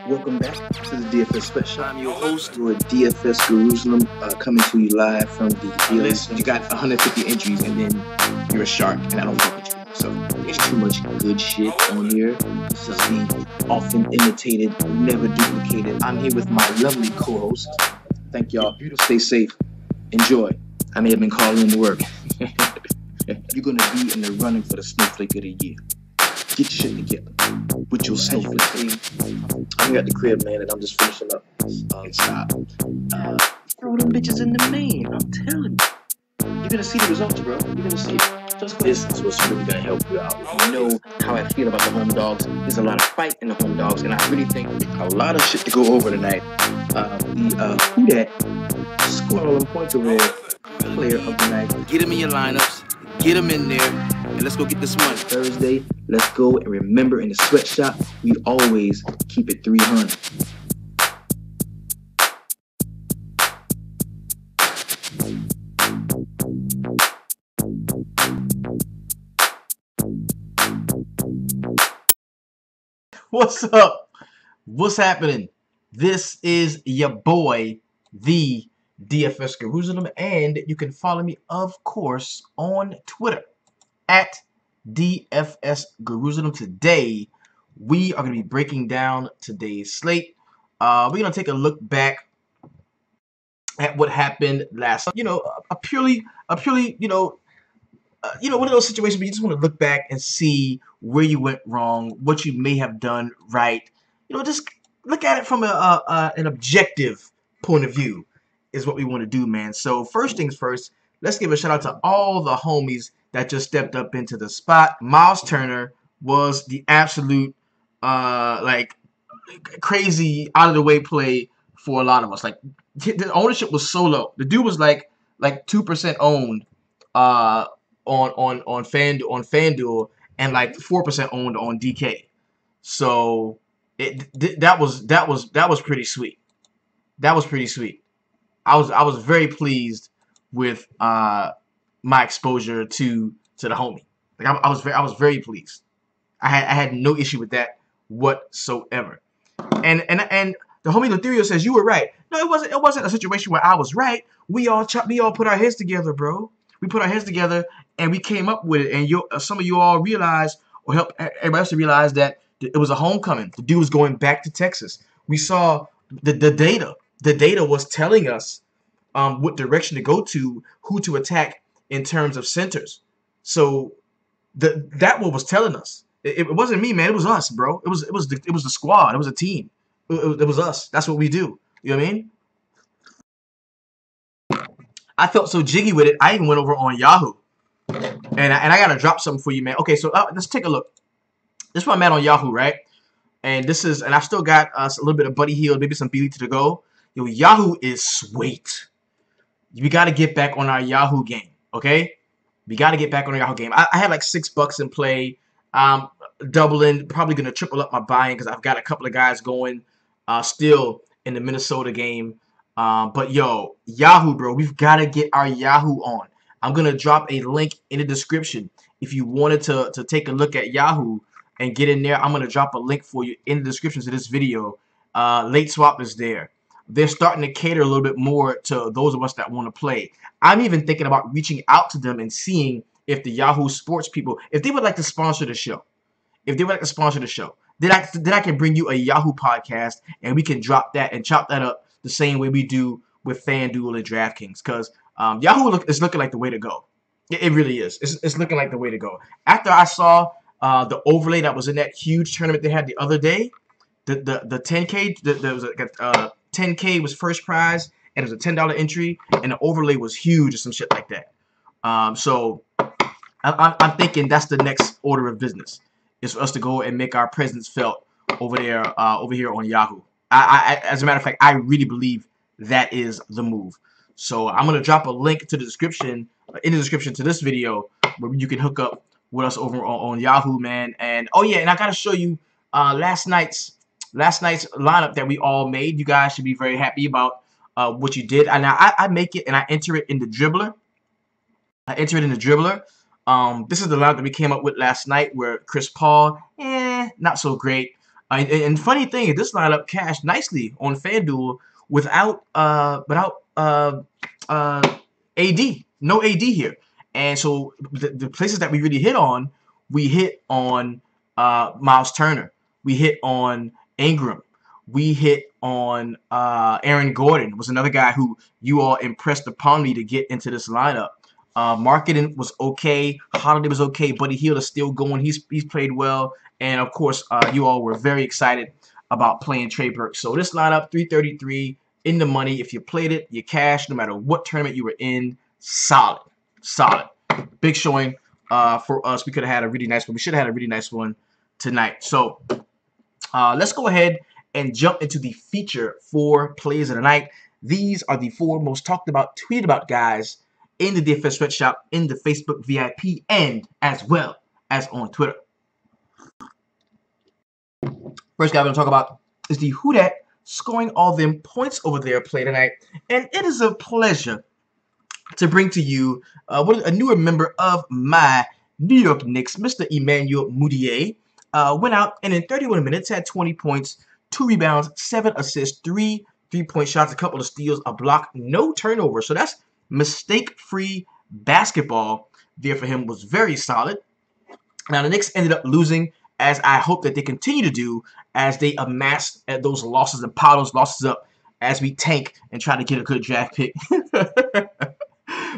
Welcome back to the DFS Special. I'm your host. We're at DFS Jerusalem, coming to you live from the Listen, you got 150 entries and then you're a shark, and I don't fuck with you. So There's too much good shit on here. This is the often imitated, never duplicated. I'm here with my lovely co-host. Thank y'all. Stay safe. Enjoy. I may have been calling in to work. You're gonna be in the running for the Snowflake of the Year. Get your shit together with your snowflake. I'm here at the crib, man, and I'm just finishing up. Throw them bitches in the main. I'm telling you. You're gonna see the results, bro. You're gonna see it. This is what's really gonna help you out. You know how I feel about the home dogs. There's a lot of fight in the home dogs, and I really think a lot of shit to go over tonight. Who that scored all them points over there? Player of the night. get them in your lineups, get them in there, and let's go get this money. Thursday, let's go, and remember, in the sweatshop, we always keep it 300. What's up? What's happening? This is your boy, the DFS Jerusalem, and you can follow me, of course, on Twitter at DFS Jerusalem. Today, we are going to be breaking down today's slate. We're going to take a look back at what happened last. A purely, one of those situations where you just want to look back and see where you went wrong, what you may have done right. Just look at it from an objective point of view is what we want to do, man. So first things first, let's give a shout out to all the homies that just stepped up into the spot. Miles Turner was the absolute crazy out of the way play for a lot of us. Like, the ownership was so low. The dude was like 2% owned on FanDuel and like 4% owned on DK. So that was pretty sweet. That was pretty sweet. I was very pleased with my exposure to the homie. Like, I was very pleased. I had no issue with that whatsoever. And the homie Lotherio says you were right. No, it wasn't a situation where I was right. We all put our heads together, bro. We put our heads together and we came up with it. And some of you all realized, or helped everybody else to realize, that it was a homecoming. The dude was going back to Texas. We saw the data. The data was telling us what direction to go to, who to attack in terms of centers. So that what was telling us. It wasn't me, man. It was us, bro. It was the squad. It was a team. It was us. That's what we do. You know what I mean? I felt so jiggy with it, I even went over on Yahoo. And I got to drop something for you, man. Okay, so let's take a look. This is where I'm at on Yahoo, right? And I still got a little bit of Buddy Hield, maybe some Beely to the go. Yo, Yahoo is sweet. We got to get back on our Yahoo game, okay? We got to get back on our Yahoo game. I had like $6 in play. Doubling, probably going to triple up my buying because I've got a couple of guys going still in the Minnesota game. But yo, Yahoo, bro, we've got to get our Yahoo on. I'm going to drop a link in the description. If you wanted to take a look at Yahoo and get in there, I'm going to drop a link for you in the description to this video. Late Swap is there. They're starting to cater a little bit more to those of us that want to play. I'm even thinking about reaching out to them and seeing if the Yahoo Sports people, if they would like to sponsor the show. If they would like to sponsor the show, then I can bring you a Yahoo podcast and we can drop that and chop that up the same way we do with FanDuel and DraftKings, because Yahoo is looking like the way to go. It really is. It's looking like the way to go. After I saw the overlay that was in that huge tournament they had the other day, the 10K, there was 10K was first prize and it was a $10 entry, and the overlay was huge or some shit like that. So I'm thinking that's the next order of business, is for us to go and make our presence felt over here on Yahoo. As a matter of fact, I really believe that is the move. So I'm gonna drop a link to the description, in the description to this video, where you can hook up with us over on Yahoo, man. And oh yeah, and I gotta show you last night's lineup that we all made. You guys should be very happy about what you did. And I make it and I enter it in the dribbler. This is the lineup that we came up with last night, where Chris Paul, not so great. And funny thing is, this lineup cashed nicely on FanDuel without AD. No AD here. And so the places that we really hit on, we hit on Miles Turner. We hit on Ingram. We hit on Aaron Gordon, was another guy who you all impressed upon me to get into this lineup. Marketing was okay. Holiday was okay. Buddy Hield is still going. He's played well. And, of course, you all were very excited about playing Trey Burke. So this lineup, 333, in the money. If you played it, you cashed no matter what tournament you were in. Solid. Solid. Big showing for us. We could have had a really nice one. We should have had a really nice one tonight. So let's go ahead and jump into the feature 4 plays of the night. These are the 4 most talked about, tweeted about guys in the DFS Sweatshop, in the Facebook VIP, and as well as on Twitter. First guy we're going to talk about is the Who Dat scoring all them points over there play tonight. And it is a pleasure to bring to you a newer member of my New York Knicks, Mr. Emmanuel Mudiay. Went out and in 31 minutes had 20 points, 2 rebounds, 7 assists, 3 3-point shots, a couple of steals, a block, no turnover. So that's mistake-free basketball there for him. Was very solid. Now the Knicks ended up losing, as I hope that they continue to do, as they amass those losses and pile those losses up as we tank and try to get a good draft pick.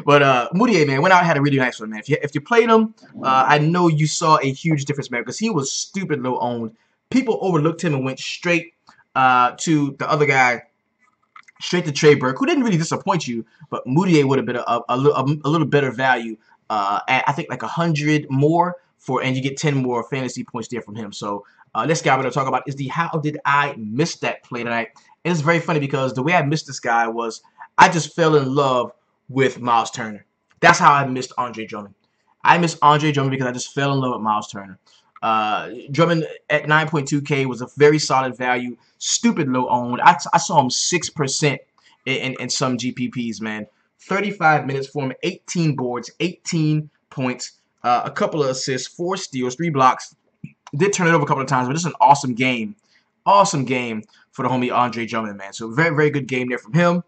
But Mudiay, man, went out and had a really nice one, man. If you played him, I know you saw a huge difference, man, because he was stupid low owned. People overlooked him and went straight to the other guy, straight to Trey Burke, who didn't really disappoint you, but Mudiay would have been a little better value. At, I think, like 100 more and you get 10 more fantasy points there from him. So this guy we're going to talk about is the how did I miss that play tonight. And it's very funny because the way I missed this guy was I just fell in love with Miles Turner. That's how I missed Andre Drummond. I missed Andre Drummond because I just fell in love with Miles Turner. Drummond at 9.2K was a very solid value. Stupid low owned. I saw him 6% in some GPPs, man. 35 minutes for him, 18 boards, 18 points, a couple of assists, 4 steals, 3 blocks. Did turn it over a couple of times, but this is an awesome game. Awesome game for the homie Andre Drummond, man. So very, very good game there from him.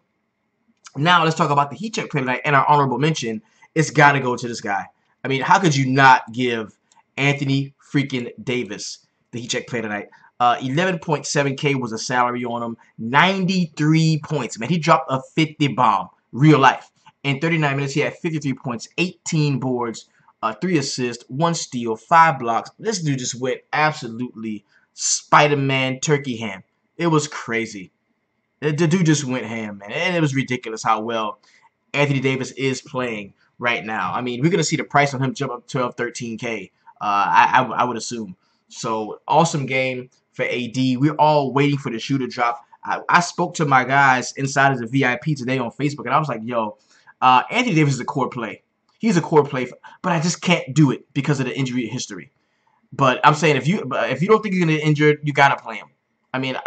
Now let's talk about the heat check play tonight, and our honorable mention. It's got to go to this guy. I mean, how could you not give Anthony freaking Davis the heat check play tonight? 11.7K was a salary on him. 93 points, man. He dropped a 50 bomb, real life. In 39 minutes, he had 53 points, 18 boards, 3 assists, 1 steal, 5 blocks. This dude just went absolutely Spider-Man turkey ham. It was crazy. The dude just went ham, man. And it was ridiculous how well Anthony Davis is playing right now. I mean, we're going to see the price on him jump up 12, 13K, I would assume. So, awesome game for AD. We're all waiting for the shoe to drop. I spoke to my guys inside of the VIP today on Facebook, and I was like, yo, Anthony Davis is a core play. He's a core play, but I just can't do it because of the injury history. But I'm saying if you don't think he's going to get injured, you got to play him. I mean,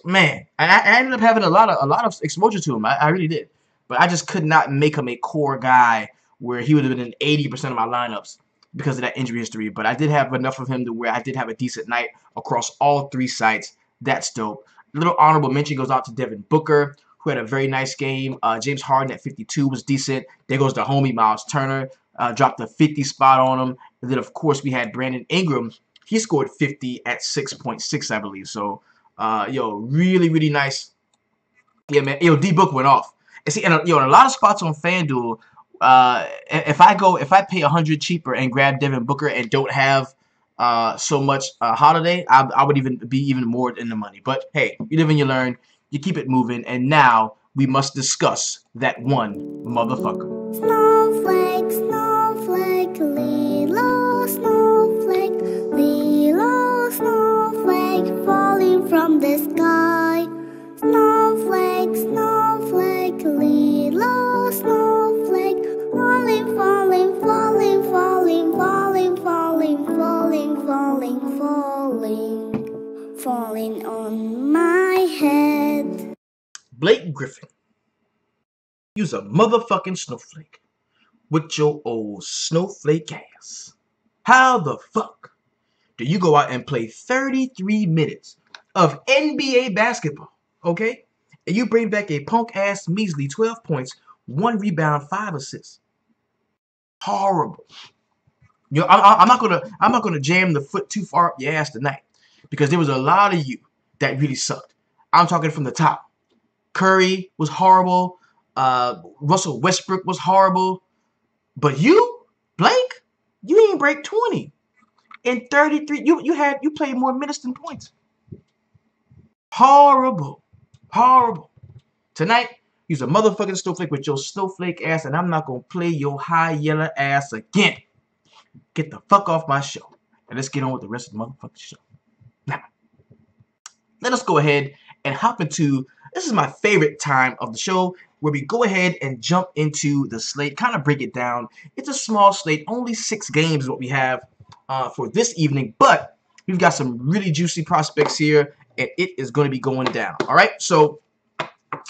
man, and I ended up having a lot of exposure to him. I really did. But I just could not make him a core guy where he would have been in 80% of my lineups because of that injury history. But I did have enough of him to where I did have a decent night across all 3 sites. That's dope. A little honorable mention goes out to Devin Booker, who had a very nice game. James Harden at 52 was decent. There goes the homie Miles Turner. Dropped a 50 spot on him. And then, of course, we had Brandon Ingram. He scored 50 at 6.6, I believe. So, yo, really, really nice. Yeah, man. Yo, D-Book went off. And see, in a lot of spots on FanDuel, if I pay 100 cheaper and grab Devin Booker and don't have so much Holiday, I would even be even more in the money. But hey, you live and you learn. You keep it moving. And now we must discuss that one motherfucker. Snowflake, snowflake, Lilo, snowflake, Lilo, snowflake, falling from the sky. Snowflake, snowflake, Lilo, snowflake, falling, falling, falling, falling, falling, falling, falling, falling, falling, falling on my head. Blake Griffin. You's a motherfucking snowflake with your old snowflake ass. How the fuck do you go out and play 33 minutes of NBA basketball, okay? And you bring back a punk-ass measly 12 points, 1 rebound, 5 assists. Horrible. You know, I'm not gonna jam the foot too far up your ass tonight, because there was a lot of you that really sucked. I'm talking from the top. Curry was horrible. Russell Westbrook was horrible. But you, Blake, you ain't break 20. In 33, you played more minutes than points. Horrible. Horrible. Tonight, you's a motherfucking snowflake with your snowflake ass, and I'm not gonna play your high yellow ass again. Get the fuck off my show. And let's get on with the rest of the motherfucking show. Now, let us go ahead and hop into, this is my favorite time of the show, where we go ahead and jump into the slate, kind of break it down. It's a small slate, only 6 games is what we have for this evening, but we've got some really juicy prospects here, and it is going to be going down. All right, so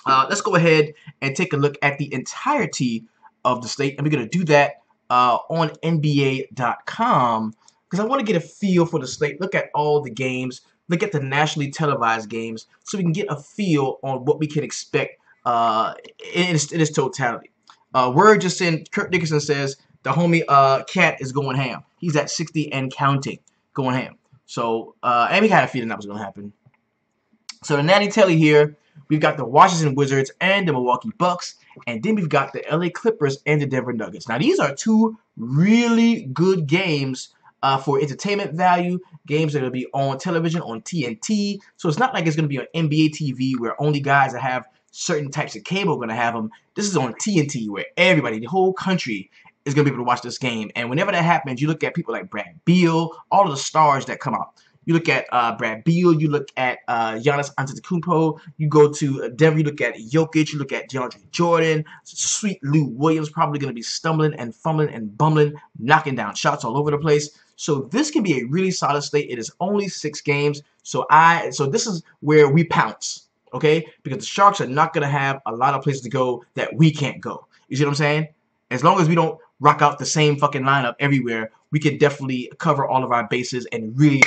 let's go ahead and take a look at the entirety of the slate, and we're going to do that on NBA.com, because I want to get a feel for the slate, look at all the games, look at the nationally televised games, so we can get a feel on what we can expect in its totality. Word just in, Kurt Dickinson says the homie Cat is going ham. He's at 60 and counting, going ham. So, and we had a feeling that was going to happen. So the Natty Telly here, we've got the Washington Wizards and the Milwaukee Bucks, and then we've got the LA Clippers and the Denver Nuggets. Now, these are 2 really good games for entertainment value, games that are going to be on television, on TNT. So it's not like it's going to be on NBA TV where only guys that have certain types of cable are going to have them. This is on TNT where everybody, the whole country, is going to be able to watch this game. And whenever that happens, you look at people like Brad Beal, all of the stars that come out. You look at Brad Beal, you look at Giannis Antetokounmpo, you go to Denver, you look at Jokic, you look at DeAndre Jordan, sweet Lou Williams probably going to be stumbling and fumbling and bumbling, knocking down shots all over the place. So this can be a really solid slate. It is only 6 games, so this is where we pounce, okay? Because the Sharks are not going to have a lot of places to go that we can't go. You see what I'm saying? As long as we don't rock out the same fucking lineup everywhere, we can definitely cover all of our bases and really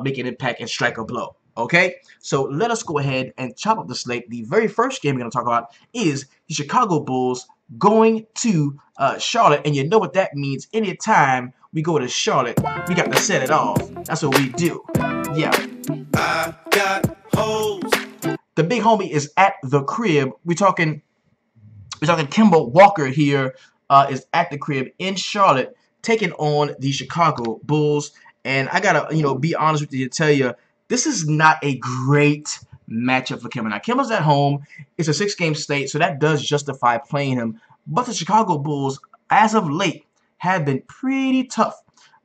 make an impact and strike a blow. Okay? So let us go ahead and chop up the slate. The very first game we're going to talk about is the Chicago Bulls going to Charlotte. And you know what that means. Anytime we go to Charlotte, we got to set it off. That's what we do. Yeah. I got hoes. The big homie is at the crib. We're talking Kemba Walker here. Is at the crib in Charlotte, taking on the Chicago Bulls. And I gotta, be honest with you, tell you, this is not a great matchup for Kemba. Now, Kemba's at home. It's a 6-game slate, so that does justify playing him. But the Chicago Bulls, as of late, have been pretty tough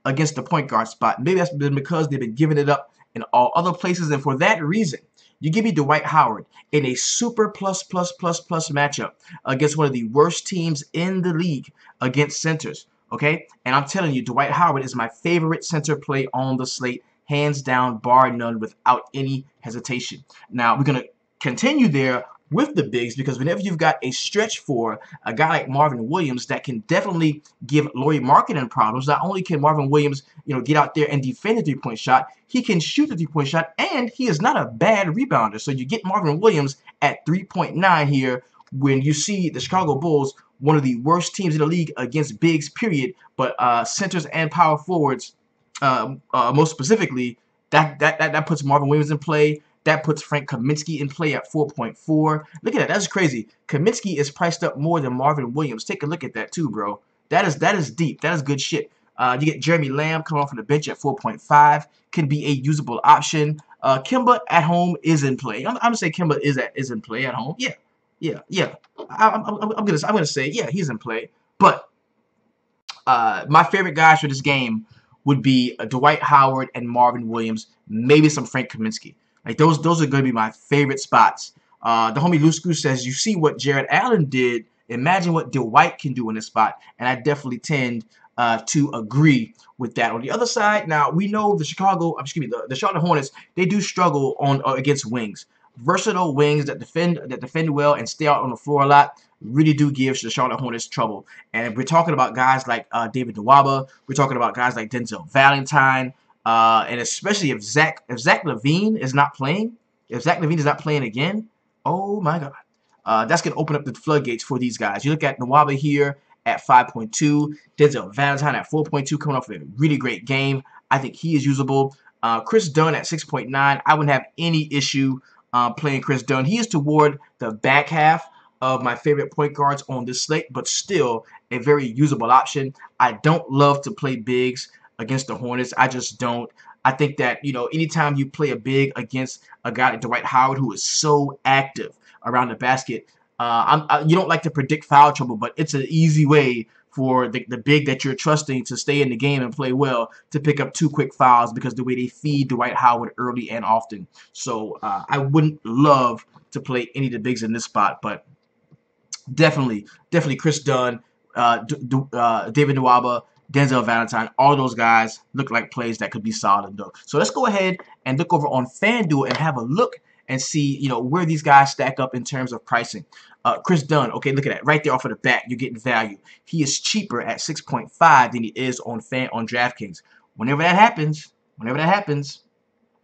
against the point guard spot. Maybe that's been because they've been giving it up in all other places, and for that reason, you give me Dwight Howard in a super plus matchup against one of the worst teams in the league against centers, okay? And I'm telling you, Dwight Howard is my favorite center play on the slate, hands down, bar none, without any hesitation. Now, we're going to continue there with the bigs, because whenever you've got a stretch for a guy like Marvin Williams that can definitely give Lauri Markkanen problems, not only can Marvin Williams, get out there and defend the 3-point shot, he can shoot the 3-point shot, and he is not a bad rebounder. So you get Marvin Williams at 3.9 here when you see the Chicago Bulls, one of the worst teams in the league against bigs, period, but centers and power forwards, most specifically, that puts Marvin Williams in play. That puts Frank Kaminsky in play at 4.4. Look at that. That's crazy. Kaminsky is priced up more than Marvin Williams. Take a look at that too, bro. That is deep. That is good shit. You get Jeremy Lamb coming off from the bench at 4.5. Can be a usable option. Kemba at home is in play. I'm gonna say Kemba is in play at home. Yeah. I'm gonna say yeah, he's in play. But my favorite guys for this game would be Dwight Howard and Marvin Williams. Maybe some Frank Kaminsky. Like those are going to be my favorite spots. The homie Loose Goose says, you see what Jared Allen did. Imagine what Dwight can do in this spot. And I definitely tend to agree with that. On the other side, now we know the Charlotte Hornets, they do struggle against wings. Versatile wings that defend well and stay out on the floor a lot really do give the Charlotte Hornets trouble. And we're talking about guys like David Nwaba. We're talking about guys like Denzel Valentine. And especially if Zach LaVine is not playing, again, oh my God, that's gonna open up the floodgates for these guys. You look at Nwaba here at 5.2, Denzel Valentine at 4.2, coming off a really great game. I think he is usable. Chris Dunn at 6.9. I wouldn't have any issue playing Chris Dunn. He is toward the back half of my favorite point guards on this slate, but still a very usable option. I don't love to play bigs against the Hornets. I just don't. I think that, you know, anytime you play a big against a guy like Dwight Howard, who is so active around the basket, you don't like to predict foul trouble, but it's an easy way for the big that you're trusting to stay in the game and play well to pick up 2 quick fouls because the way they feed Dwight Howard early and often. So I wouldn't love to play any of the bigs in this spot, but definitely Chris Dunn, David Nwaba, Denzel Valentine, all those guys look like plays that could be solid though. So let's go ahead and look over on FanDuel and have a look and see, you know, where these guys stack up in terms of pricing. Chris Dunn, okay, look at that. Right there off of the bat, you're getting value. He is cheaper at 6.5 than he is on DraftKings. Whenever that happens,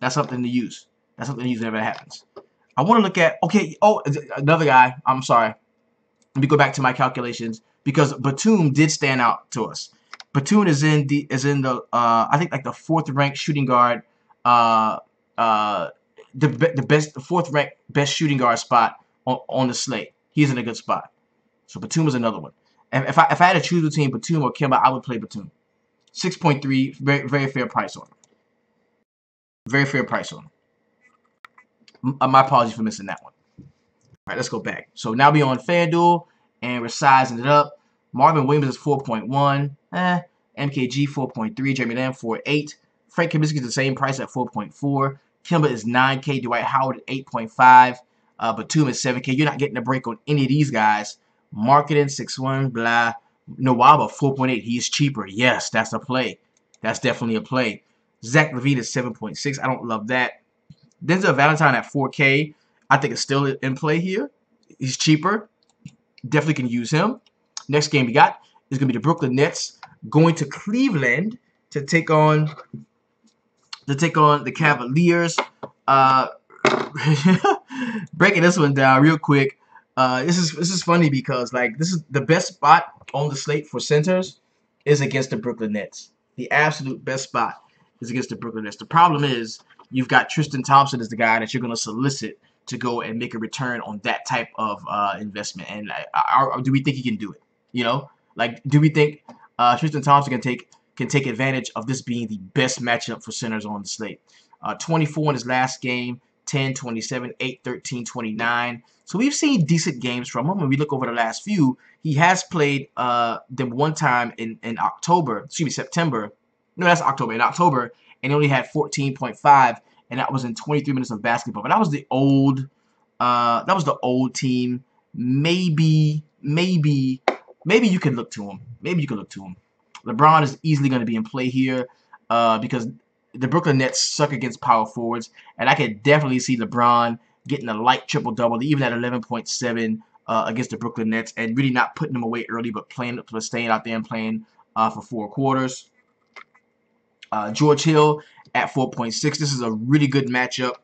that's something to use. That's something to use whenever that happens. I want to look at, okay, oh, another guy. I'm sorry. Let me go back to my calculations because Batum did stand out to us. Batum is in the I think like the 4th ranked shooting guard, the fourth ranked best shooting guard spot on the slate. He's in a good spot. So Batum is another one. And if I had to choose between Batum or Kemba, I would play Batum. 6.3, very fair price on him. Very fair price on him. My apologies for missing that one. All right, let's go back. So now we're on FanDuel and we're sizing it up. Marvin Williams is 4.1. MKG 4.3. Jeremy Lamb 4.8. Frank Kaminsky is the same price at 4.4. Kemba is 9K. Dwight Howard at 8.5. Batum is 7K. You're not getting a break on any of these guys. Marketing 6.1. Blah. Nwaba 4.8. He's cheaper. Yes, that's a play. That's definitely a play. Zach LaVine is 7.6. I don't love that. Denzel Valentine at 4K. I think it's still in play here. He's cheaper. Definitely can use him. Next game we got is going to be the Brooklyn Nets going to Cleveland to take on the Cavaliers. Breaking this one down real quick. This is funny because like this is the best spot on the slate for centers is against the Brooklyn Nets. The absolute best spot is against the Brooklyn Nets. The problem is you've got Tristan Thompson as the guy that you're going to solicit to go and make a return on that type of investment. And do we think he can do it? You know, like, do we think Tristan Thompson can take advantage of this being the best matchup for centers on the slate? 24 in his last game, 10, 27, 8, 13, 29. So we've seen decent games from him. When we look over the last few, he has played them one time in September. No, that's October. In October, and he only had 14.5, and that was in 23 minutes of basketball. But that was the old team. Maybe you can look to him. LeBron is easily going to be in play here because the Brooklyn Nets suck against power forwards, and I could definitely see LeBron getting a light triple-double, even at 11.7 against the Brooklyn Nets, and really not putting them away early, but staying out there and playing for 4 quarters. George Hill at 4.6. This is a really good matchup.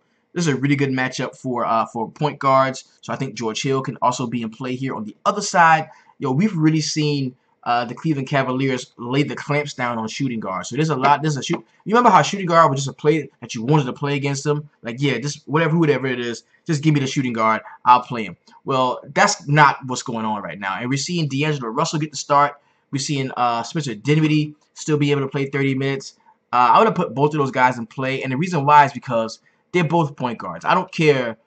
For point guards. So I think George Hill can also be in play here. On the other side, we've really seen the Cleveland Cavaliers lay the clamps down on shooting guards. So there's a lot. You remember how shooting guard was just a play that you wanted to play against them? Like, yeah, just whatever it is, just give me the shooting guard. I'll play him. Well, that's not what's going on right now. And we're seeing D'Angelo Russell get the start. We're seeing Spencer Dinwiddie still be able to play 30 minutes. I would have put both of those guys in play. And the reason why is because they're both point guards. I don't care,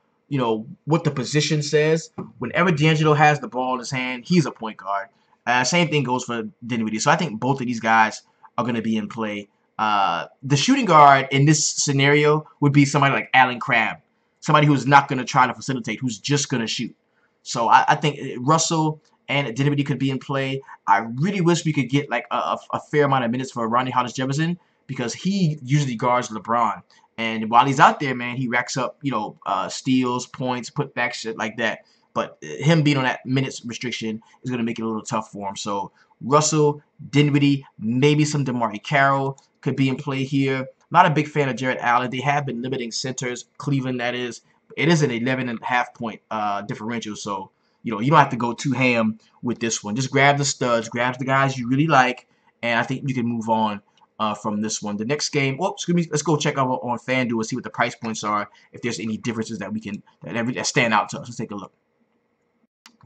what the position says. Whenever D'Angelo has the ball in his hand, he's a point guard. Same thing goes for Dinwiddie. So I think both of these guys are going to be in play. The shooting guard in this scenario would be somebody like Allen Crabbe, somebody who's not going to try to facilitate, who's just going to shoot. So I think Russell and Dinwiddie could be in play. I really wish we could get like a fair amount of minutes for Ronnie Hollis-Jefferson because he usually guards LeBron. And while he's out there, man, he racks up, steals, points, putbacks, shit like that. But him being on that minutes restriction is going to make it a little tough for him. So Russell, Dinwiddie, maybe some DeMarre Carroll could be in play here. Not a big fan of Jared Allen. They have been limiting centers. Cleveland, that is. It is an 11.5 point differential, so you don't have to go too ham with this one. Just grab the studs, grab the guys you really like, and I think you can move on from this one. The next game, let's go check out on FanDuel and see what the price points are. If there's any differences that we can that stand out to us. Let's take a look.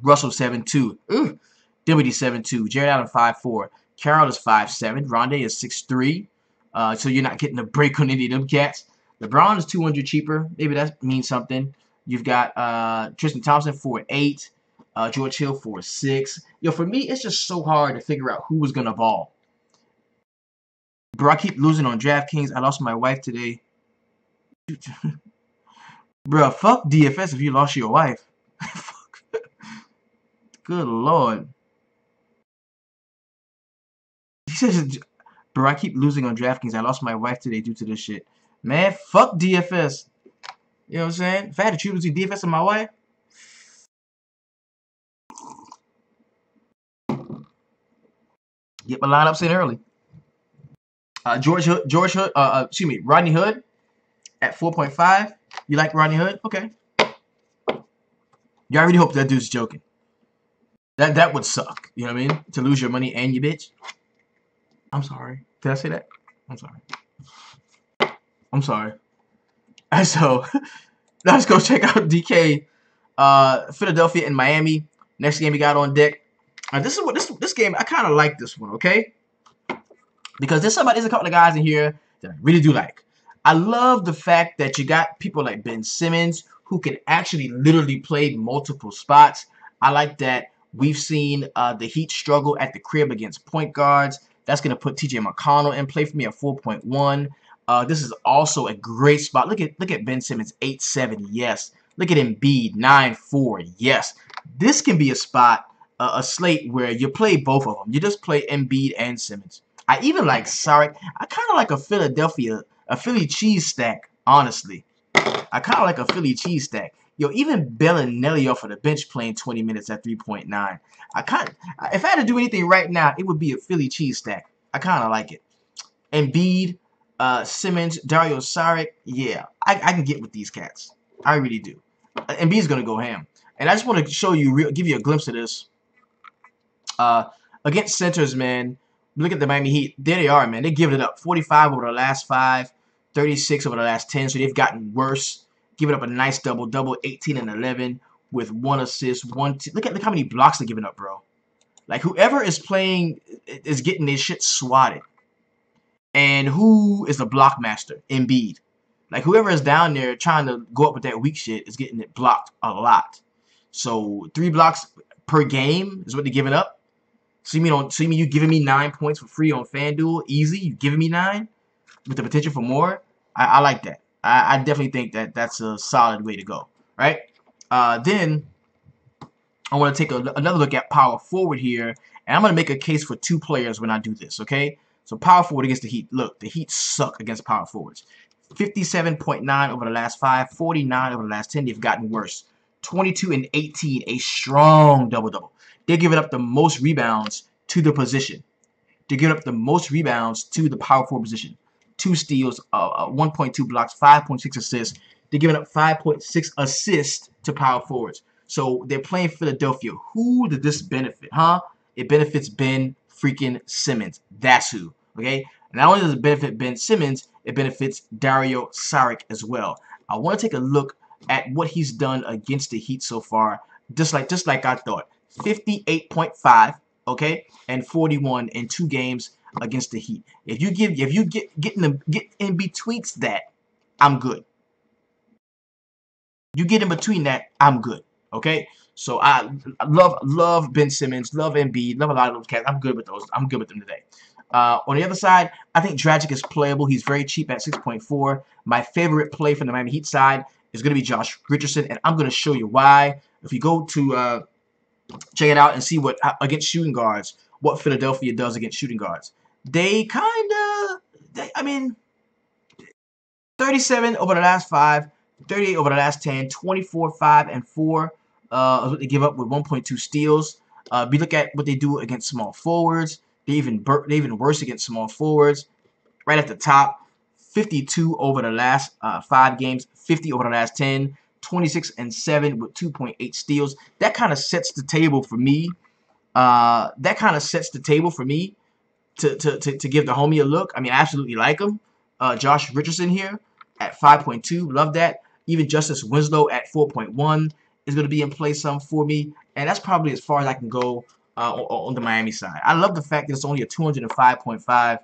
Russell 7'2", Dimity 7'2", Jared Allen 5'4", Carroll is 5'7", Rondé is 6'3". So you're not getting a break on any of them cats. LeBron is 200 cheaper. Maybe that means something. You've got Tristan Thompson 4'8", George Hill 4'6". Yo, for me, it's just so hard to figure out who was gonna ball. Bro, I keep losing on DraftKings. I lost my wife today. Bro, fuck DFS if you lost your wife. Good Lord. He says, bro, I keep losing on DraftKings. I lost my wife today due to this shit. Man, fuck DFS. You know what I'm saying? If I had to choose between DFS and my wife, get my lineups in early. Rodney Hood at 4.5. You like Rodney Hood? Okay. You already hope that dude's joking. That would suck. You know what I mean? To lose your money and your bitch. I'm sorry. Did I say that? I'm sorry. I'm sorry. And so let's go check out DK. Philadelphia and Miami. Next game we got on deck. This game, I kind of like this one, okay? Because there's a couple of guys in here that I really do like. I love the fact that you got people like Ben Simmons who can actually literally play multiple spots. I like that we've seen the Heat struggle at the crib against point guards. That's going to put TJ McConnell in play for me at 4.1. This is also a great spot. Look at Ben Simmons, 8.7, yes. Look at Embiid, 9.4, yes. This can be a spot, a slate where you play both of them. You just play Embiid and Simmons. I even like Saric. I kind of like a Philly cheese stack, honestly. I kind of like a Philly cheese stack. Yo, even Bellinelli off of the bench playing 20 minutes at 3.9. If I had to do anything right now, it would be a Philly cheese stack. I kind of like it. Embiid, Simmons, Dario Saric, yeah, I can get with these cats. I really do. Embiid's gonna go ham, and I just want to show you, give you a glimpse of this. Against centers, man. Look at the Miami Heat. There they are, man. They're giving it up. 45 over the last 5, 36 over the last 10. So they've gotten worse. Giving up a nice double-double, 18 and 11 with 1 assist, 1. Look how many blocks they're giving up, bro. Like whoever is playing is getting their shit swatted. And who is the block master? Embiid. Like whoever is down there trying to go up with that weak shit is getting it blocked a lot. So 3 blocks per game is what they're giving up. See me you giving me 9 points for free on FanDuel, easy. You giving me 9 with the potential for more. I like that. I definitely think that's a solid way to go. Right? Then I want to take another look at power forward here, and I'm going to make a case for 2 players when I do this. Okay? So power forward against the Heat. Look, the Heat suck against power forwards. 57.9 over the last 5, 49 over the last 10. They've gotten worse. 22 and 18, a strong double-double. They're giving up the most rebounds to the position. They're giving up the most rebounds to the power forward position. 2 steals, 1.2 blocks, 5.6 assists. They're giving up 5.6 assists to power forwards. So they're playing Philadelphia. Who did this benefit, huh? It benefits Ben freaking Simmons. That's who, okay? Not only does it benefit Ben Simmons, it benefits Dario Saric as well. I want to take a look at what he's done against the Heat so far, just like I thought. 58.5, okay, and 41 in 2 games against the Heat. If you get in between that, I'm good. You get in between that, I'm good. Okay, so I love Ben Simmons, love Embiid, love a lot of those cats. I'm good with those. I'm good with them today. On the other side, I think Dragic is playable. He's very cheap at 6.4. My favorite play from the Miami Heat side is going to be Josh Richardson, and I'm going to show you why. If you go to check it out and see what against shooting guards, what Philadelphia does against shooting guards. They I mean, 37 over the last 5, 38 over the last 10, 24, 5, and 4 is what they give up with 1.2 steals. We look at what they do against small forwards. They're even worse against small forwards. Right at the top, 52 over the last 5 games, 50 over the last 10, 26 and 7 with 2.8 steals. That kind of sets the table for me. That kind of sets the table for me to give the homie a look. I mean, I absolutely like him. Josh Richardson here at 5.2, love that. Even Justice Winslow at 4.1 is going to be in play some for me, and that's probably as far as I can go on the Miami side. I love the fact that it's only a 205.5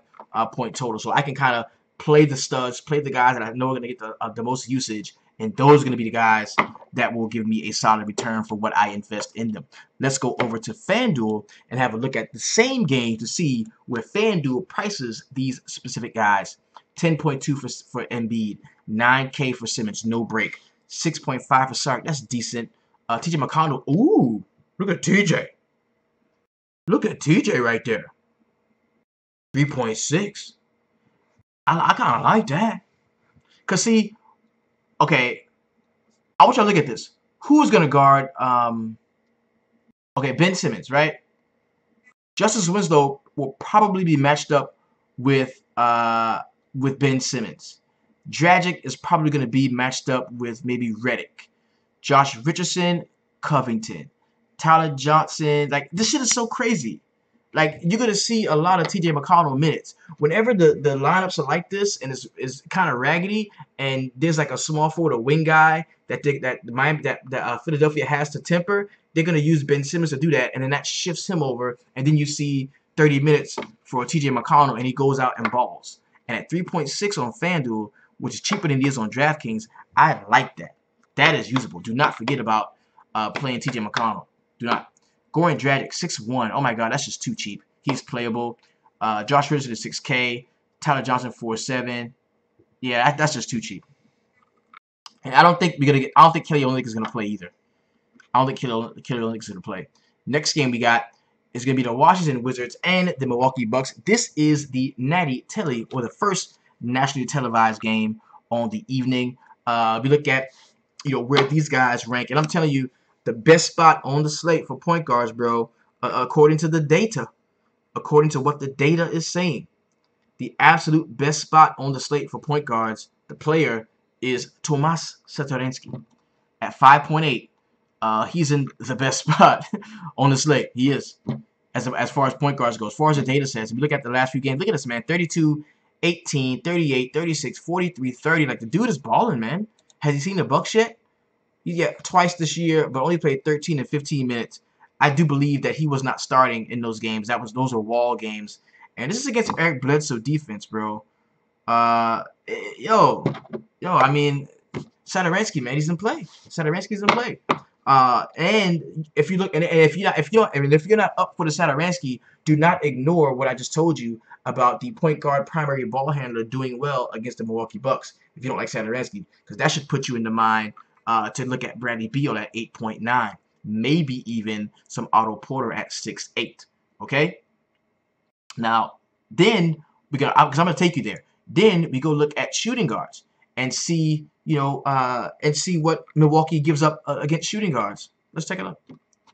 point total, so I can kind of play the studs, play the guys that I know are going to get the most usage, and those are going to be the guys that will give me a solid return for what I invest in them. Let's go over to FanDuel and have a look at the same game to see where FanDuel prices these specific guys. 10.2 for Embiid, 9K for Simmons, no break. 6.5 for Sark, that's decent. TJ McConnell, ooh, look at TJ. Look at TJ right there. 3.6. I kind of like that. Because, see, okay, I want y'all to look at this. Who's going to guard, okay, Ben Simmons, right? Justice Winslow will probably be matched up with Ben Simmons. Dragic is probably going to be matched up with maybe Redick. Josh Richardson, Covington. Tyler Johnson. Like, this shit is so crazy. Like, you're going to see a lot of TJ McConnell minutes. Whenever the lineups are like this and is kind of raggedy, and there's like a small forward or wing guy that Philadelphia has to temper, they're going to use Ben Simmons to do that, and then that shifts him over, and then you see 30 minutes for TJ McConnell, and he goes out and balls. And at 3.6 on FanDuel, which is cheaper than it is on DraftKings, I like that. That is usable. Do not forget about playing TJ McConnell. Do not. Goran Dragic, 6'1". Oh, my God, that's just too cheap. He's playable. Josh Richardson is 6K. Tyler Johnson, 4.7. Yeah, that's just too cheap. And I don't think we're going to get – I don't think Kelly Olynyk is going to play either. I don't think Kelly Olynyk is going to play. Next game we got is going to be the Washington Wizards and the Milwaukee Bucks. This is the Natty Telly, or the first nationally televised game on the evening. We look at, where these guys rank. And I'm telling you, the best spot on the slate for point guards, bro, according to the data, according to what the data is saying, the absolute best spot on the slate for point guards, the player, is Tomas Satoransky at 5.8. He's in the best spot on the slate. He is, as far as point guards go. As far as the data says, if you look at the last few games, look at this, man. 32, 18, 38, 36, 43, 30. Like, the dude is balling, man. Has he seen the Bucks yet? Yeah, twice this year, but only played 13 and 15 minutes. I do believe that he was not starting in those games. Those are wall games. And this is against Eric Bledsoe defense, bro. I mean, Satoransky, man, he's in play. Satoransky's in play. And if you look, and if you're not up for the Satoransky, do not ignore what I just told you about the point guard primary ball handler doing well against the Milwaukee Bucks. If you don't like Satoransky, because that should put you in the mind to look at Bradley Beal at 8.9, maybe even some Otto Porter at 6.8. Okay. Now, then because I'm gonna take you there. Then we go look at shooting guards and see, what Milwaukee gives up against shooting guards. Let's take a look.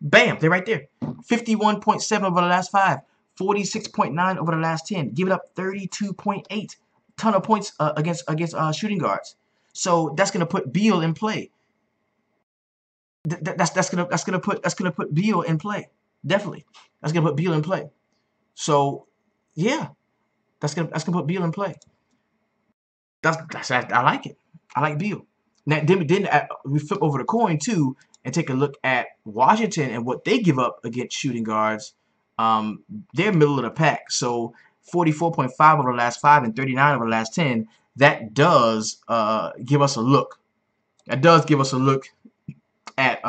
Bam, they're right there. 51.7 over the last 5, 46.9 over the last 10. Give it up 32.8. Ton of points against shooting guards. So that's gonna put Beal in play. That's gonna put Beal in play. Definitely, that's gonna put Beal in play. So yeah, that's gonna put Beal in play. I like it. I like Beal. Now then we flip over the coin too and take a look at Washington and what they give up against shooting guards. They're middle of the pack. So 44.5 over the last 5 and 39 over the last 10. That does give us a look. That does give us a look at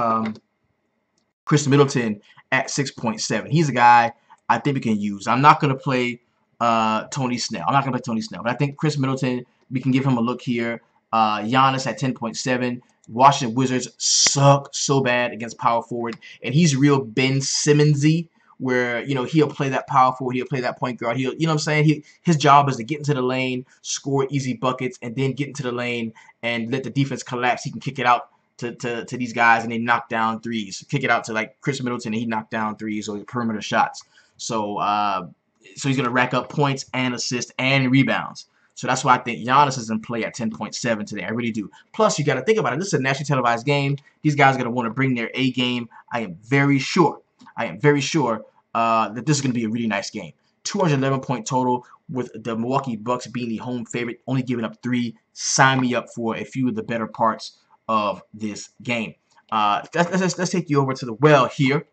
Chris Middleton at 6.7. He's a guy I think we can use. I'm not going to play Tony Snell. But I think Chris Middleton, we can give him a look here. Giannis at 10.7. Washington Wizards suck so bad against power forward. And he's real Ben Simmons-y, where, he'll play that power forward, he'll play that point guard. He'll, what I'm saying? His job is to get into the lane, score easy buckets, and then get into the lane and let the defense collapse. He can kick it out to these guys and they knock down threes. Kick it out to like Chris Middleton and he knocked down threes or perimeter shots. So he's gonna rack up points and assists and rebounds. So that's why I think Giannis is in play at 10.7 today. I really do. Plus, you got to think about it. This is a nationally televised game. These guys are going to want to bring their A game. I am very sure that this is going to be a really nice game. 211-point total with the Milwaukee Bucks being the home favorite, only giving up 3. Sign me up for a few of the better parts of this game. Let's take you over to the well here,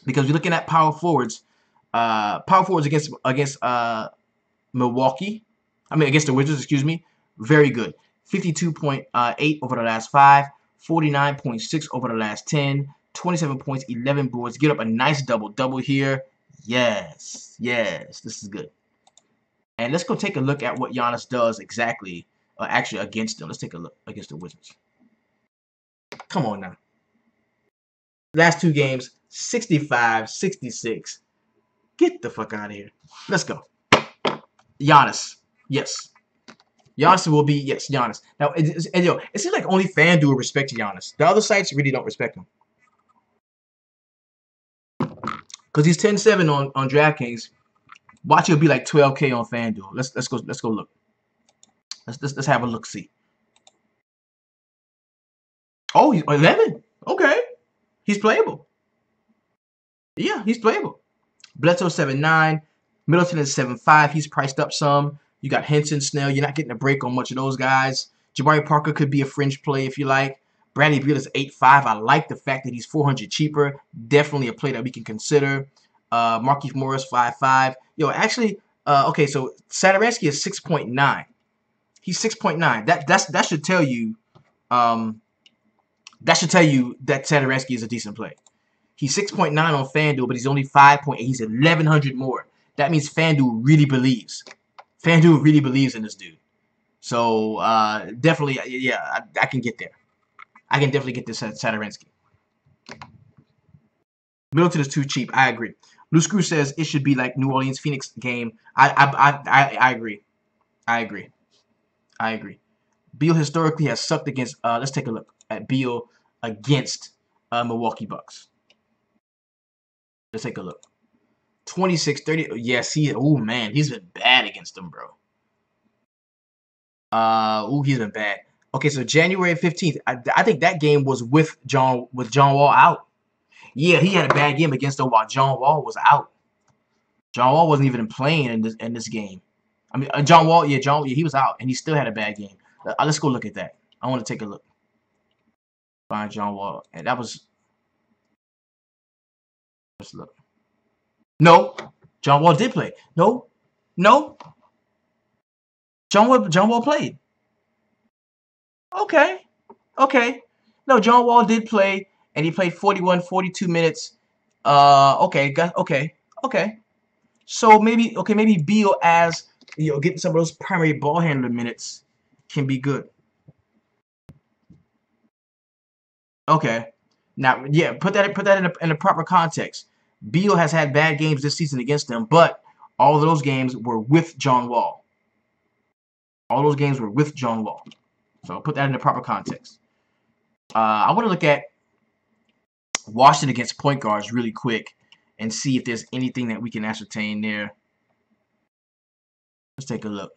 because we're looking at power forwards. Power forwards against Milwaukee. Against the Wizards, excuse me. Very good. 52.8 over the last 5. 49.6 over the last 10. 27 points, 11 boards. Get up a nice double-double here. Yes. Yes. This is good. And let's go take a look at what Giannis does exactly, actually against them. Let's take a look against the Wizards. Come on now. Last 2 games, 65, 66. Get the fuck out of here. Let's go. Giannis. Yes. Giannis will be, yes, Giannis. Now, it seems like only FanDuel respects Giannis. The other sites really don't respect him. Because he's 10-7 on DraftKings. Watch, he'll be like 12K on FanDuel. Let's go look. Let's have a look see. Oh, he's 11. Okay. He's playable. Yeah, he's playable. Bledsoe 7.9. Middleton is 7.5. He's priced up some. You got Henson, Snell. You're not getting a break on much of those guys. Jabari Parker could be a fringe play if you like. Bradley Beal is 8.5. I like the fact that he's 400 cheaper. Definitely a play that we can consider. Markieff Morris 5.5. Actually, okay, so Satoransky is 6.9. He's 6.9. That should tell you. That should tell you that Satoransky is a decent play. He's 6.9 on FanDuel, but he's only 5.8. He's 1,100 more. That means FanDuel really believes. FanDuel really believes in this dude. So, definitely, yeah, I can get there. I can definitely get this at Satoransky. Middleton is too cheap. I agree. Blue Screw says it should be like New Orleans Phoenix game. I agree. I agree. I agree. Beal historically has sucked against. Let's take a look at Beal against Milwaukee Bucks. Let's take a look. 26-30. Yes, oh man, he's been bad against them, bro. He's been bad. Okay, so January 15th. I think that game was with John Wall out. Yeah, he had a bad game against them while John Wall was out. John Wall wasn't even playing in this game. John Wall, he was out, and he still had a bad game. Let's go look at that. I want to take a look. Find John Wall, and that was. Let's look. No, John Wall did play. No. John Wall played. Okay. No, John Wall did play, and he played 42 minutes. Okay. So maybe Beal as getting some of those primary ball handler minutes can be good. Okay. Now, yeah, put that in a proper context. Beal has had bad games this season against them, but all of those games were with John Wall. So put that in the proper context. I want to look at Washington against point guards really quick and see if there's anything that we can ascertain there. Let's take a look.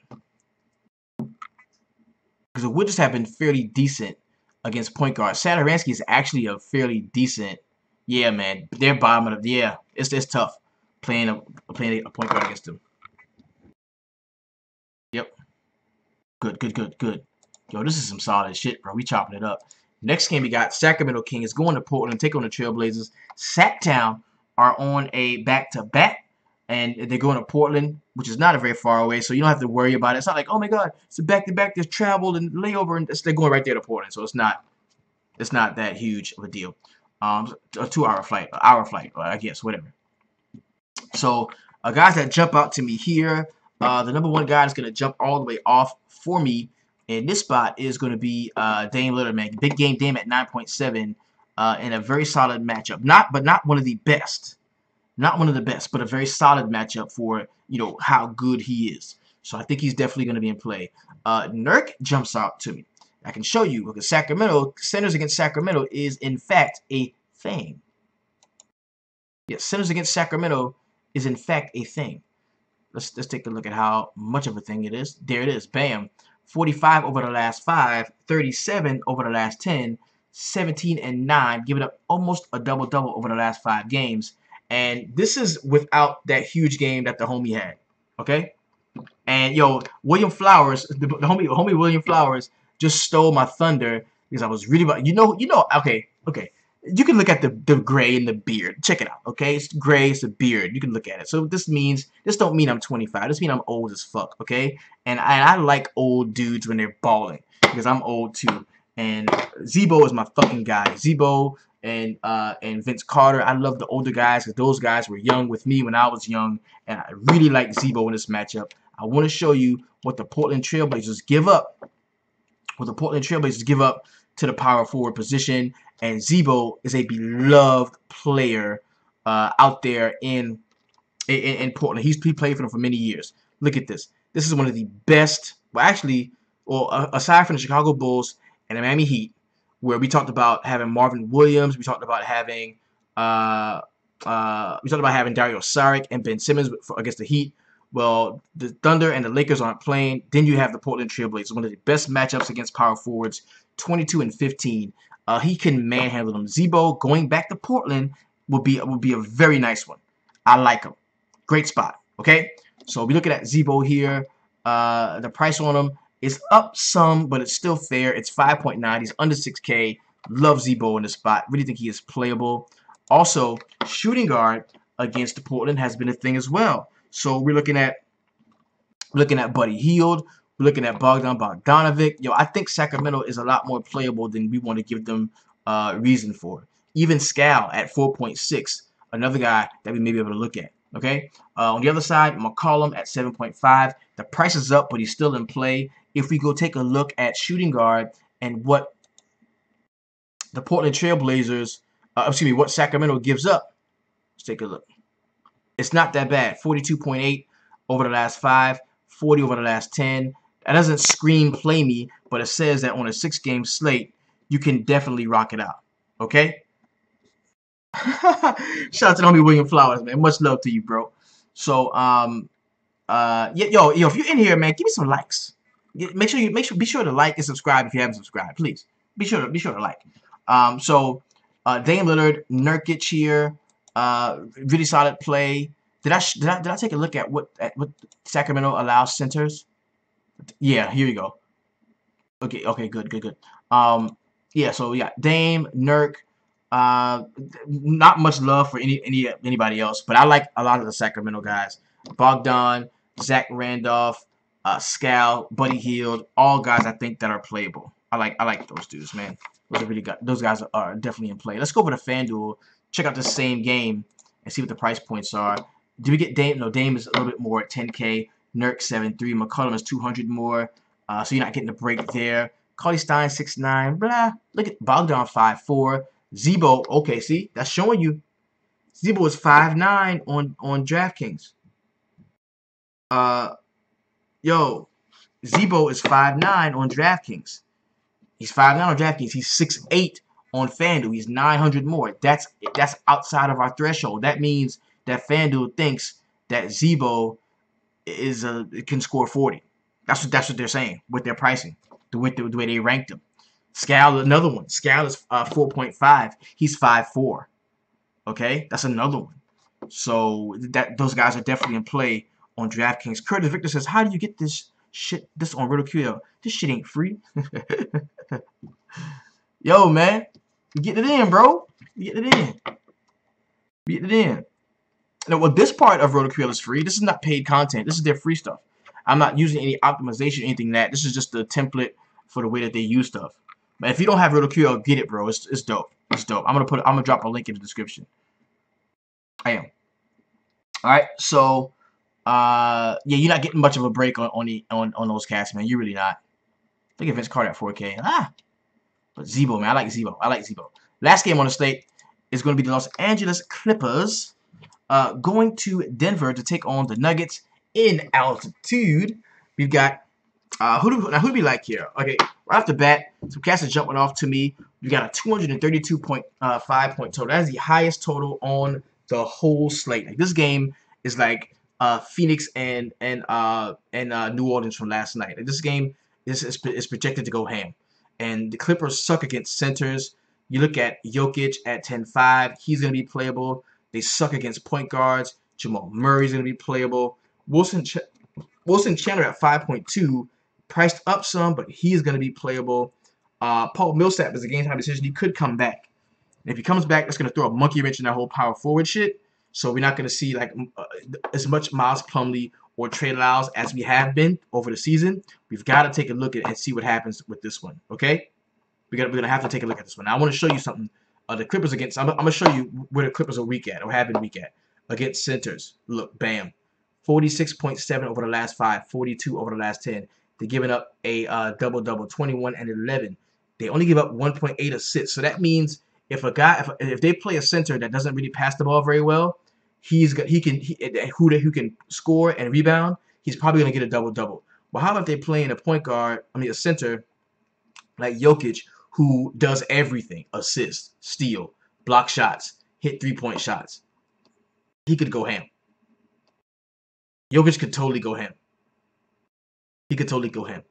Because the Wizards have been fairly decent against point guards. Satoransky is actually a fairly decent. Yeah, man. They're bottom of the. Yeah, it's tough playing a point guard against them. Yep. Good. Yo, this is some solid shit, bro. We chopping it up. Next game we got Sacramento Kings going to Portland, take on the Trailblazers. Sacktown are on a back-to-back, and they're going to Portland, which is not a very far away, so you don't have to worry about it. It's not like, oh my god, it's a back-to-back, there's travel and layover, and they're going right there to Portland, so it's not that huge of a deal. A 2-hour flight, I guess, whatever. So, guys that jump out to me here, the number one guy that's going to jump all the way off for me in this spot is going to be Dame Lillard, man. Big game Dame at 9.7 in a very solid matchup. Not one of the best. Not one of the best, but a very solid matchup for, how good he is. So I think he's definitely going to be in play. Nurk jumps out to me. I can show you because Sacramento, centers against Sacramento is in fact a thing. Yes, centers against Sacramento is in fact a thing. Let's take a look at how much of a thing it is. There it is. Bam. 45 over the last 5, 37 over the last 10, 17 and 9, giving up almost a double-double over the last 5 games. And this is without that huge game that the homie had. Okay? And yo, William Flowers, the homie William Flowers just stole my thunder because I was really about okay. You can look at the gray in the beard. Check it out, okay? It's gray, it's a beard. You can look at it. So this don't mean I'm 25. This means I'm old as fuck, okay? And I like old dudes when they're balling because I'm old too. And Zebo is my fucking guy. Zebo and Vince Carter. I love the older guys because those guys were young with me when I was young, and I really like Zebo in this matchup. I want to show you what the Portland Trailblazers give up. To the power forward position, and Zebo is a beloved player out there in Portland. He played for them for many years. Look at this. This is one of the best. Well, actually, aside from the Chicago Bulls and the Miami Heat, where we talked about having Marvin Williams, we talked about having Dario Saric and Ben Simmons against the Heat. Well, the Thunder and the Lakers aren't playing. Then you have the Portland Trailblazers, one of the best matchups against power forwards. 22 and 15. He can manhandle them. Zebo going back to Portland will be a very nice one. I like him. Great spot. Okay, so we looking at Zebo here. The price on him is up some, but it's still fair. It's 5.9. He's under 6K. Love Zebo in this spot. Really think he is playable. Also, shooting guard against the Portland has been a thing as well. So we're looking at Buddy Hield. We're looking at Bogdan Bogdanovic. Yo, I think Sacramento is a lot more playable than we want to give them reason for. Even Scal at 4.6, another guy that we may be able to look at. Okay. On the other side, McCollum at 7.5. The price is up, but he's still in play. If we go take a look at shooting guard and what the Portland Trailblazers, what Sacramento gives up, let's take a look. It's not that bad. 42.8 over the last 5, 40 over the last 10. That doesn't scream play me, but it says that on a 6-game slate, you can definitely rock it out. Okay? Shout out to the homie William Flowers, man. Much love to you, bro. So, yo, if you're in here, man, give me some likes. Be sure to like and subscribe if you haven't subscribed, please. Be sure to like. Dame Lillard, Nurkic here, really solid play. Did I take a look at what Sacramento allows centers? Yeah, here we go. Okay, good. Yeah, so yeah, Dame, Nurk, not much love for anybody else, but I like a lot of the Sacramento guys. Bogdan, Zach Randolph, Scal, Buddy Hield, all guys I think that are playable. I like those dudes, man. Those guys are definitely in play. Let's go over to FanDuel, check out the same game, and see what the price points are. Do we get Dame? No, Dame is a little bit more at 10K. Nurk 7.3. McCollum is 200 more. So you're not getting a break there. Cauley Stein 6.9. Blah. Look at Bogdan 5.4. Zebo. Okay, see, that's showing you. Zebo is 5.9 on DraftKings. Yo, Zebo is 5.9 on DraftKings. He's 5'9" on DraftKings. He's 6'8" on FanDuel. He's 900 more. That's outside of our threshold. That means that FanDuel thinks that Zebo can score 40. That's what they're saying with their pricing, the way they ranked him. Scal, another one. Scal is 4.5. He's 5'4". Okay, that's another one. So those guys are definitely in play on DraftKings. Curtis Victor says, "How do you get this shit? This on RotoQL? This shit ain't free." Yo, man, you get it in, bro. You get it in. Now, well, this part of RotoQL is free. This is not paid content. This is their free stuff. I'm not using any optimization or anything like that. This is just the template for the way that they use stuff. But if you don't have RotoQL, get it, bro. It's dope. It's dope. I'm gonna drop a link in the description. I am. All right. So, yeah, you're not getting much of a break on those cats, man. You're really not. Look at Vince Carter at 4K. But Zebo, man, I like Zebo. Last game on the slate is going to be the Los Angeles Clippers going to Denver to take on the Nuggets in altitude. We've got who do we like here? Okay, right off the bat, some cats are jumping off to me. We got a 232.5 point total. That is the highest total on the whole slate. Like, this game is like Phoenix and New Orleans from last night. This game is projected to go ham, and the Clippers suck against centers. You look at Jokic at 10-5, he's going to be playable. They suck against point guards. Jamal Murray's going to be playable. Wilson Chandler at 5.2, priced up some, but he's going to be playable. Paul Millsap is a game time decision. He could come back. And if he comes back, that's going to throw a monkey wrench in that whole power forward shit. So we're not going to see like as much Miles Plumlee or Trey Lyles as we have been over the season. We've got to take a look at and see what happens with this one. Okay, we're gonna have to take a look at this one. Now, I want to show you something. The Clippers against. I'm gonna show you where the Clippers are weak at or have been weak at against centers. Look, bam, 46.7 over the last 5, 42 over the last 10. They're giving up a double-double, 21 and 11. They only give up 1.8 assists. So that means if they play a center that doesn't really pass the ball very well, who can score and rebound, he's probably gonna get a double-double. Well, how about they playing a center like Jokic, who does everything: assist, steal, block shots, hit 3-point shots. He could go ham. Jokic could totally go ham. He could totally go ham.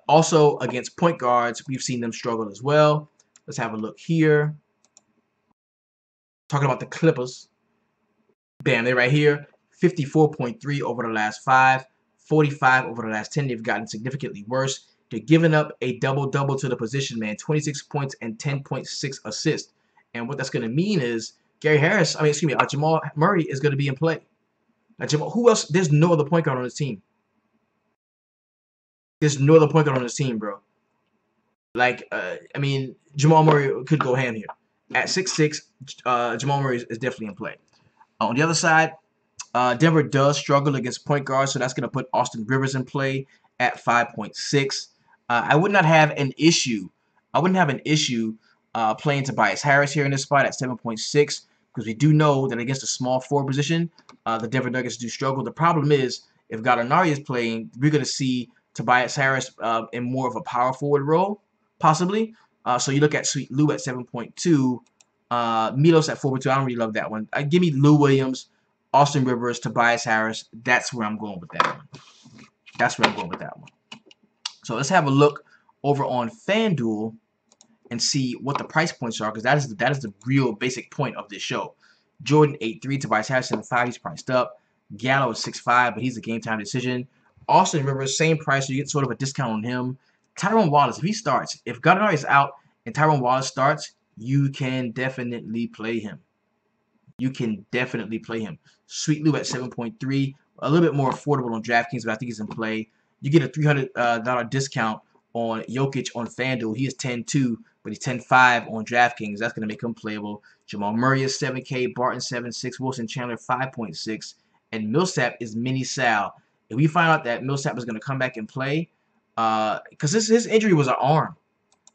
Also, against point guards, we've seen them struggle as well. Let's have a look here. Talking about the Clippers. Bam, they're right here. 54.3 over the last 5, 45 over the last 10. They've gotten significantly worse. They're giving up a double-double to the position, man. 26 points and 10.6 assists. And what that's going to mean is Jamal Murray is going to be in play. Who else? There's no other point guard on this team. There's no other point guard on this team, bro. Jamal Murray could go ham here. At 6'6", Jamal Murray is definitely in play. On the other side, Denver does struggle against point guards, so that's going to put Austin Rivers in play at 5.6. I would not have an issue. I wouldn't have an issue playing Tobias Harris here in this spot at 7.6, because we do know that against the small forward position, the Denver Nuggets do struggle. The problem is, if Gallinari is playing, we're going to see Tobias Harris in more of a power forward role, possibly. So you look at Sweet Lou at 7.2, Milos at 4.2. I don't really love that one. Give me Lou Williams, Austin Rivers, Tobias Harris. That's where I'm going with that one. That's where I'm going with that one. So let's have a look over on FanDuel and see what the price points are, because that is the real basic point of this show. Jordan 8.3, Tobias Harris 7.5. He's priced up. Gallo is 6.5, but he's a game time decision. Austin Rivers, same price, so you get sort of a discount on him. Tyrone Wallace, if he starts, if Gallinari is out and Tyrone Wallace starts, you can definitely play him. You can definitely play him. Sweet Lou at 7.3, a little bit more affordable on DraftKings, but I think he's in play. You get a $300 discount on Jokic on FanDuel. He is 10.2, but he's 10.5 on DraftKings. That's going to make him playable. Jamal Murray is 7K, Barton 7.6, Wilson Chandler 5.6, and Millsap is mini Sal. If we find out that Millsap is going to come back and play, because his injury was an arm,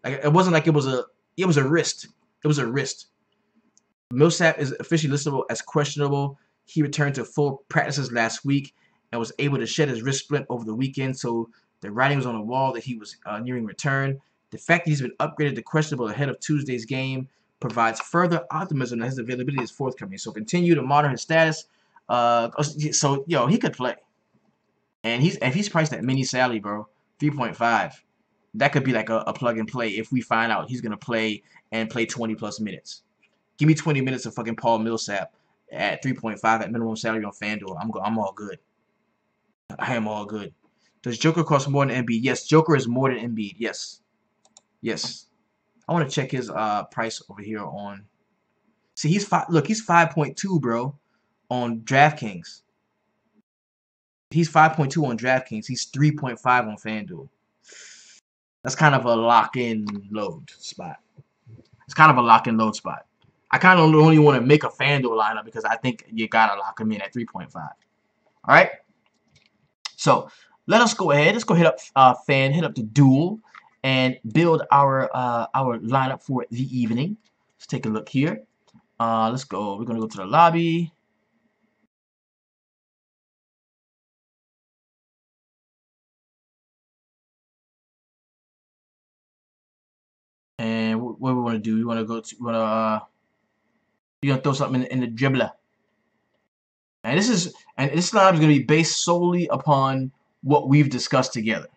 like it wasn't like it was a wrist. It was a wrist. Millsap is officially listable as questionable. He returned to full practices last week and was able to shed his wrist splint over the weekend, so the writing was on the wall that he was nearing return. The fact that he's been upgraded to questionable ahead of Tuesday's game provides further optimism that his availability is forthcoming. So continue to monitor his status. He could play. And he's priced at mini Sally, bro, 3.5. That could be like a plug and play if we find out he's gonna play and play 20+ minutes. Give me 20 minutes of fucking Paul Millsap at 3.5 at minimum salary on FanDuel. I'm all good. I am all good. Does Joker cost more than Embiid? Yes, Joker is more than Embiid. Yes. Yes. I want to check his price over here on. See, he's 5.2, bro, on DraftKings. He's 5.2 on DraftKings. He's 3.5 on FanDuel. That's kind of a lock-in load spot. It's kind of a lock-and-load spot. I kind of only want to make a FanDuel lineup because I think you got to lock him in at 3.5. All right? So, let us go ahead. Let's go hit up hit up the Duel and build our lineup for the evening. Let's take a look here. Let's go. We're going to go to the lobby. And what we want to do? We want to go to. You're gonna throw something in the dribbler. And this lineup is going to be based solely upon what we've discussed together.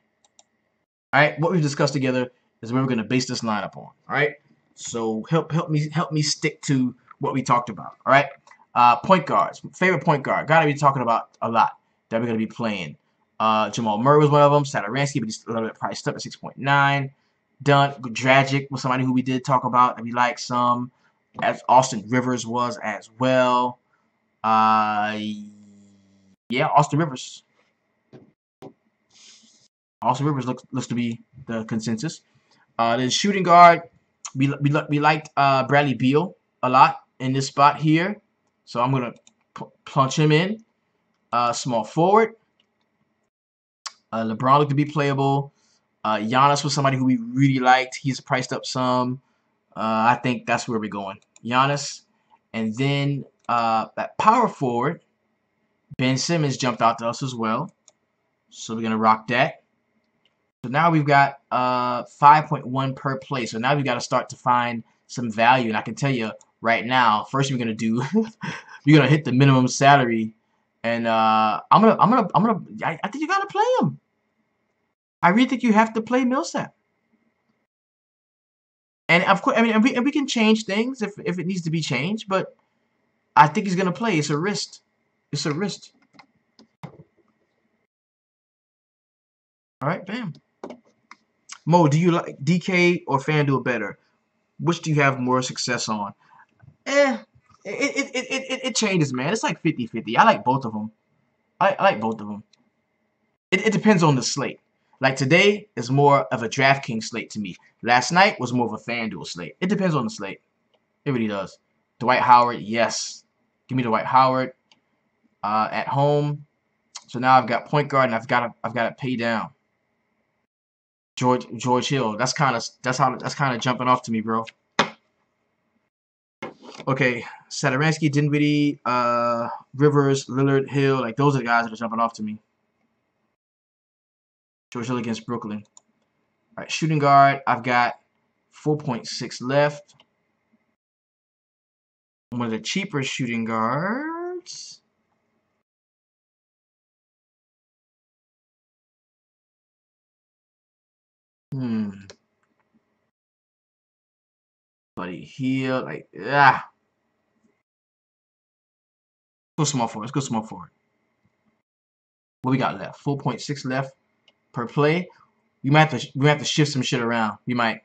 All right, what we've discussed together is what we're going to base this lineup on. All right, so help me stick to what we talked about. All right, point guards. Favorite point guard. Got to be talking about a lot that we're going to be playing. Jamal Murray was one of them. Saturansky, but he's a little bit priced up at 6.9. Dragic was somebody who we did talk about that we like some. As Austin Rivers was as well. Yeah, Austin Rivers. Austin Rivers looks to be the consensus. Then shooting guard, we liked Bradley Beal a lot in this spot here, so I'm gonna plunge him in. Small forward, LeBron looked to be playable. Giannis was somebody who we really liked. He's priced up some. I think that's where we're going. Giannis, and then at power forward, Ben Simmons jumped out to us as well, so we're gonna rock that. So now we've got 5.1 per play. So now we've got to start to find some value. And I can tell you right now, first we're gonna do, we're gonna hit the minimum salary, and I think you gotta play him. I really think you have to play Millsap. And of course, I mean, and we can change things if it needs to be changed, but I think he's gonna play. It's a risk. It's a risk. All right, bam. Mo, do you like DK or FanDuel better? Which do you have more success on? It changes, man. It's like 50-50. I like both of them. I like both of them. It depends on the slate. Like today is more of a DraftKings slate to me. Last night was more of a FanDuel slate. It depends on the slate. It really does. Dwight Howard, yes. Give me Dwight Howard at home. So now I've got point guard and I've got to pay down. George Hill. That's kind of jumping off to me, bro. Okay, Saturansky, Dinwiddie, Rivers, Lillard, Hill, like those are the guys that are jumping off to me. George Hill against Brooklyn. All right, shooting guard, I've got 4.6 left. One of the cheaper shooting guards. Buddy Hield, like, go small forward. Let's go small forward. What we got left? 4.6 left per play. We might have to shift some shit around. We might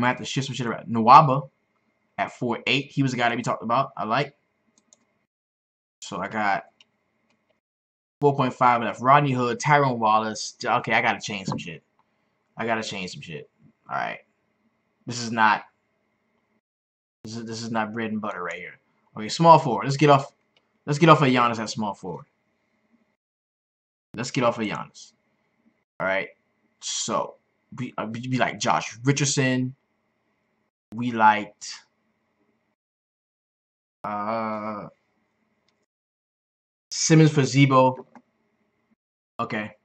have to shift some shit around. Nwaba at 4.8. He was the guy that we talked about. I like. So I got 4.5 left. Rodney Hood, Tyrone Wallace. Okay, I gotta change some shit. All right. This is not bread and butter right here. Okay, small forward. Let's get off of Giannis at small forward. Let's get off of Giannis. All right. So we like Josh Richardson. We liked Simmons for Zebo. Okay.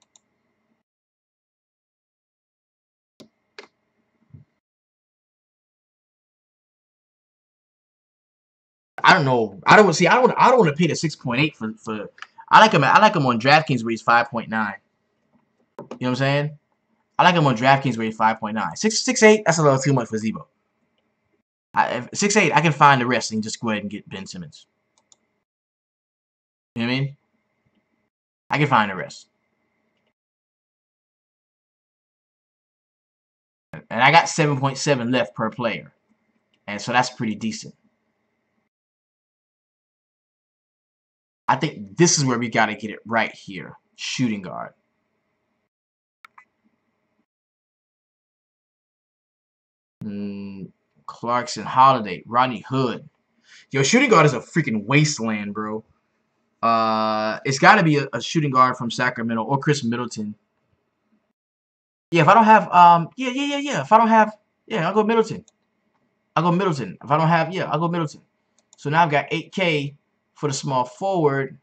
I don't know. I don't want to pay the 6.8 for. I like him on DraftKings where he's 5.9. You know what I'm saying? I like him on DraftKings where he's 5.9. 6.8. That's a little too much for Zebo. 6.8. I can find the rest and just go ahead and get Ben Simmons. You know what I mean? I can find the rest. And I got 7.7 left per player. And so that's pretty decent. I think this is where we got to get it right here. Shooting guard. Clarkson, Holiday, Rodney Hood. Yo, shooting guard is a freaking wasteland, bro. It's got to be a shooting guard from Sacramento or Chris Middleton. Yeah, if I don't have, yeah. If I don't have, yeah, I'll go Middleton. If I don't have, yeah, I'll go Middleton. So now I've got 8K for the small forward.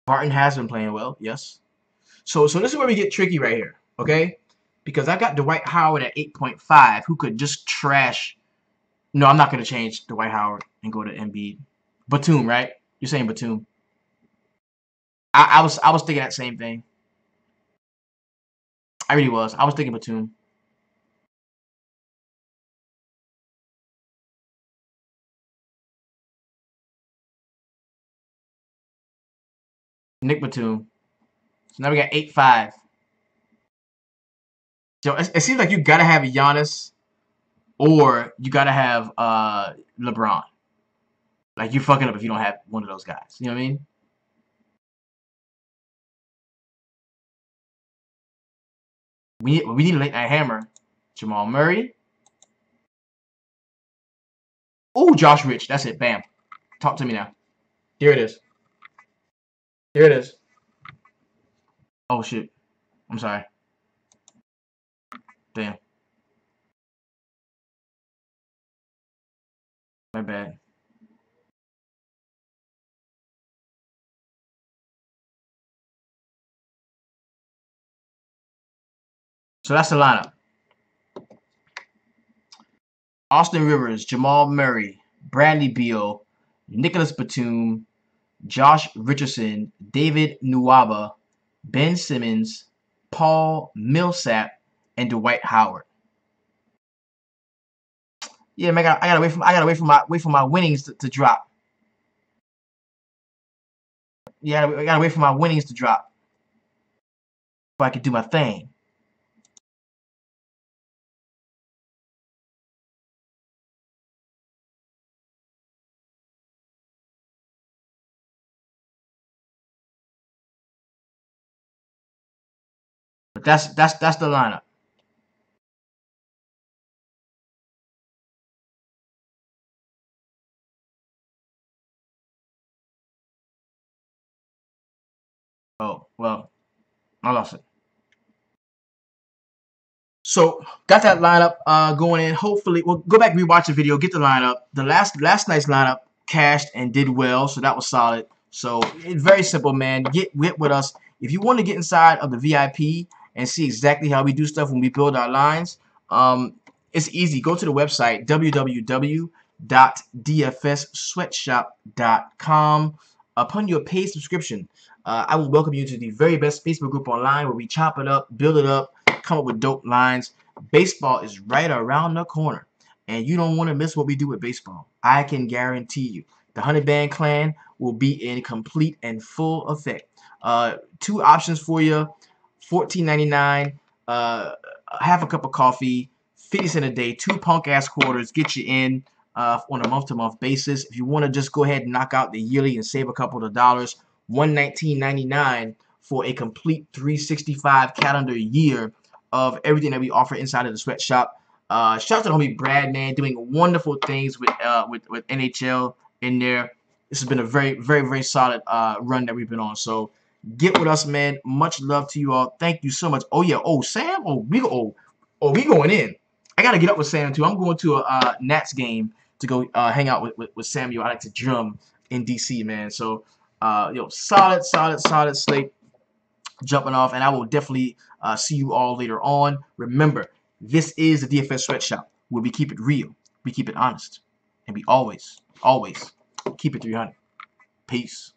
Barton has been playing well, yes. So this is where we get tricky right here, okay? Because I got Dwight Howard at 8.5, who could just trash. No, I'm not going to change Dwight Howard and go to Embiid. Batum, right? You're saying Batum. I was thinking that same thing. I really was. I was thinking Batum. Nick Batum. So now we got 8-5. So it seems like you gotta have Giannis or you gotta have LeBron. Like you're fucking up if you don't have one of those guys. You know what I mean? We need a late night hammer. Jamal Murray. Oh, Josh Rich. That's it. Bam. Talk to me now. Here it is. Here it is. Oh shit. I'm sorry. Damn. My bad. So that's the lineup. Austin Rivers, Jamal Murray, Bradley Beal, Nicholas Batum, Josh Richardson, David Nwaba, Ben Simmons, Paul Millsap, and Dwight Howard. Yeah, man, I gotta wait for my winnings to drop. Yeah, I gotta wait for my winnings to drop before I can do my thing. But that's the lineup. Oh well, I lost it. So got that lineup going in. Hopefully, we'll go back and rewatch the video, get the lineup. The last night's lineup cashed and did well, so that was solid. So it's very simple, man. Get with us if you want to get inside of the VIP and see exactly how we do stuff when we build our lines. It's easy. Go to the website www.dfssweatshop.com. Upon your paid subscription, I will welcome you to the very best Facebook group online where we chop it up, build it up, come up with dope lines. Baseball is right around the corner, and you don't want to miss what we do with baseball. I can guarantee you the Honey Band Clan will be in complete and full effect. Two options for you: $14.99, half a cup of coffee, 50 cents a day, 2 punk ass quarters get you in on a month-to-month basis. If you want to just go ahead and knock out the yearly and save a couple of dollars, $119.99 for a complete 365 calendar year of everything that we offer inside of the sweatshop. Shout out to the homie Brad, man, doing wonderful things with NHL in there. This has been a very, very, very solid run that we've been on. So get with us, man. Much love to you all. Thank you so much. Oh yeah. Oh Sam. We going in. I gotta get up with Sam too. I'm going to a Nats game to go hang out with Samuel. I like to drum in DC, man. So solid slate jumping off, and I will definitely see you all later on. Remember, this is the DFS Sweatshop where we keep it real, we keep it honest, and we always keep it 300. Peace.